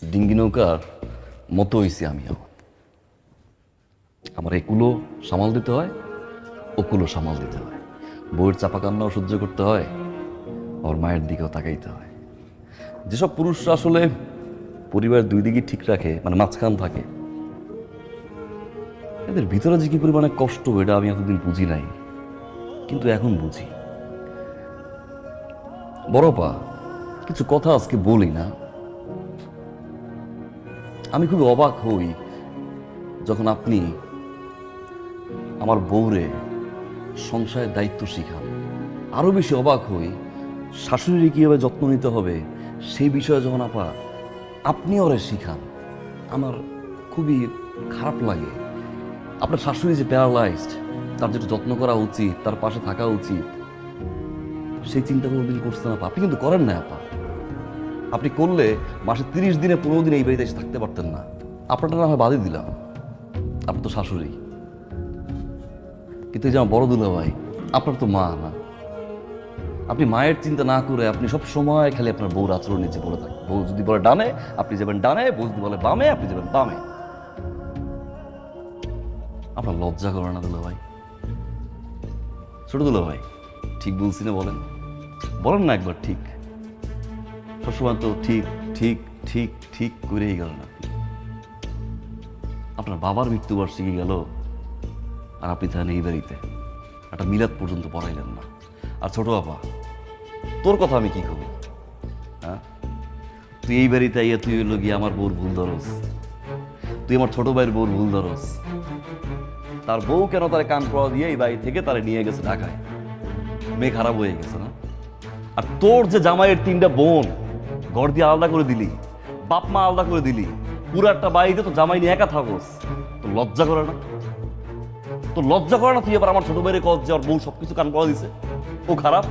ডিঙ্গি নৌকার মতো হইছি আমিও। আমার একুলো সামাল দিতে হয়, ওকুলো সামাল দিতে হয়, বউয়ের চাপা কান্নাও সহ্য করতে হয়, আমার মায়ের দিকেও তাকাইতে হয়। যেসব পুরুষরা আসলে পরিবার দুই দিকই ঠিক রাখে, মানে মাঝখান থাকে, এদের ভিতরে যে কি পরিমাণে কষ্ট, এটা আমি এতদিন বুঝি নাই, কিন্তু এখন বুঝি। বড়পা, কিছু কথা আজকে বলি না। আমি খুব অবাক হই যখন আপনি আমার বউরে সংসারের দায়িত্ব শিখান। আরো বেশি অবাক হই শাশুড়ির কিভাবে যত্ন নিতে হবে সেই বিষয়ে যখন আপনি ওরে শিখান। আমার খুবই খারাপ লাগে। আপনার শাশুড়ি যে প্যারালাইজড, তার যেটা যত্ন করা উচিত, তার পাশে থাকা উচিত, সেই চিন্তা কোনোদিন করছেন আপা? আপনি কিন্তু করেন না আপা। আপনি করলে মাসে 30 দিনে 15 দিনে এই বাড়িতে এসে থাকতে পারতেন না। আপনারটা না হয় বাদই দিলাম, আপনার তো শাশুড়ি, কিন্তু এই যে আমার বড় দুলা ভাই, আপনার তো মা না। আপনি মায়ের চিন্তা না করে আপনি সব সময় খালি আপনার বউর আচরণ নিচে পড়ে থাকেন। বউ যদি বলে ডানে, আপনি যাবেন ডানে, বউ যদি বলে বামে, আপনি যাবেন বামে। আপনার লজ্জা করে না দুলা ভাই? ছোট দুলা ভাই, ঠিক বলছি না? বলেন বলেন না একবার ঠিক। সবসময় তো ঠিক ঠিক ঠিক ঠিক করেই গেলেন আপনি। আপনার বাবার মৃত্যুবার্ষিকী গেল আর আপনি থাকেন এই বাড়িতে, একটা মিলাদ পর্যন্ত পড়াইলেন না। আর ছোট বাবা, তোর কথা আমি কি করব? হ্যাঁ, তুই এই বাড়িতে আইয়া তুই হইল গিয়ে আমার বউর ভুল ধরস। তুই আমার ছোট ভাইয়ের বউর ভুল ধরস। তার বউ কেন তার কান পড়া দিয়ে এই বাড়ি থেকে তারা নিয়ে গেছে ঢাকায়? মেয়ে খারাপ হয়ে গেছে না? আর তোর যে জামাইয়ের 3টা বোন ঘর দিয়ে আলাদা করে দিলি, বাপ মা আলাদা করে দিলি, পুরো একটা বাড়িতে তো জামাই নিয়ে একা থাকস, তোর লজ্জা করে না? তোর লজ্জা করে না? তুই এবার আমার ছোট ভাইয়ের কজ যে ওর বউ সবকিছু কান পড়া দিছে, ও খারাপ?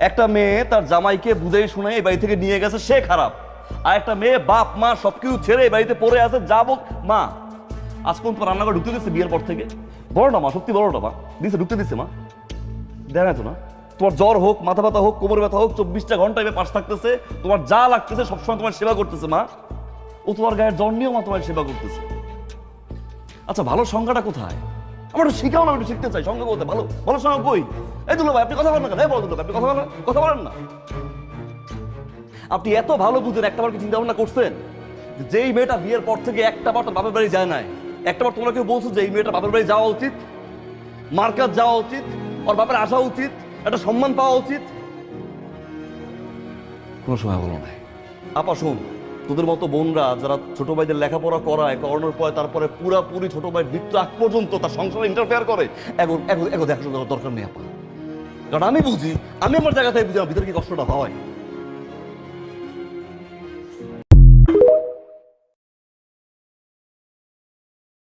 একটা মেয়ে তার জামাইকে বুঝাই শুনে এই বাড়ি থেকে নিয়ে গেছে, সে খারাপ। আর একটা মেয়ে বাপ মা সবকিছু ছেড়ে এই বাড়িতে পড়ে আছে, যাবো মা আজ পর্যন্ত রান্নাঘর ঢুকতে দিচ্ছে বিয়ের পর থেকে? বড়টা মা, সত্যি বড়টা মা দিছে, ঢুকতে দিচ্ছে মা? দেখা তো না? তোমার জ্বর হোক, মাথা ব্যথা হোক, কোমর ব্যথা হোক, 24টা ঘন্টা পাশ থাকতেছে, তোমার যা লাগতেছে সবসময় তোমার সেবা করতেছে মা। ও তোমার গায়ের জ্বর নিয়েও মা তোমার সেবা করতেছে। আচ্ছা, ভালো সংজ্ঞাটা কোথায়? আমার একটু শিখাও না, আমি একটু শিখতে চাই সংজ্ঞা কোথায়? ভালো ভালো সংজ্ঞা কই? এই দুলো ভাই, আপনি কথা বলেন না কেন? এই বড় দুলো, আপনি কথা বলেন না? আপনি এত ভালো বুঝেন, একটা বার কি চিন্তা ভাবনা করছেন যেই মেয়েটা বিয়ের পর থেকে একটা বার তার বাপের বাড়ি যায় নাই, একটা বার তোমরা কেউ বলছো যে এই মেয়েটা বাপের বাড়ি যাওয়া উচিত, মার্কাজ যাওয়া উচিত, ওর বাপের আসা উচিত, একটা সম্মান পাওয়া উচিত? কোনো সময় বলো নাই। আপা শোন, তোদের মতো বোনরা যারা ছোট ভাইদের লেখাপড়া করানোর পরে তারপরে পুরাপুরি ছোট ভাইয়ের মৃত্যু আগ পর্যন্ত তার সংসারে ইন্টারফেয়ার করে, এখন দেখাশোনা করার দরকার নেই আপা। কারণ আমি বুঝি, আমি আমার জায়গা থেকে বুঝি আমার ভিতরে কি কষ্টটা হয়।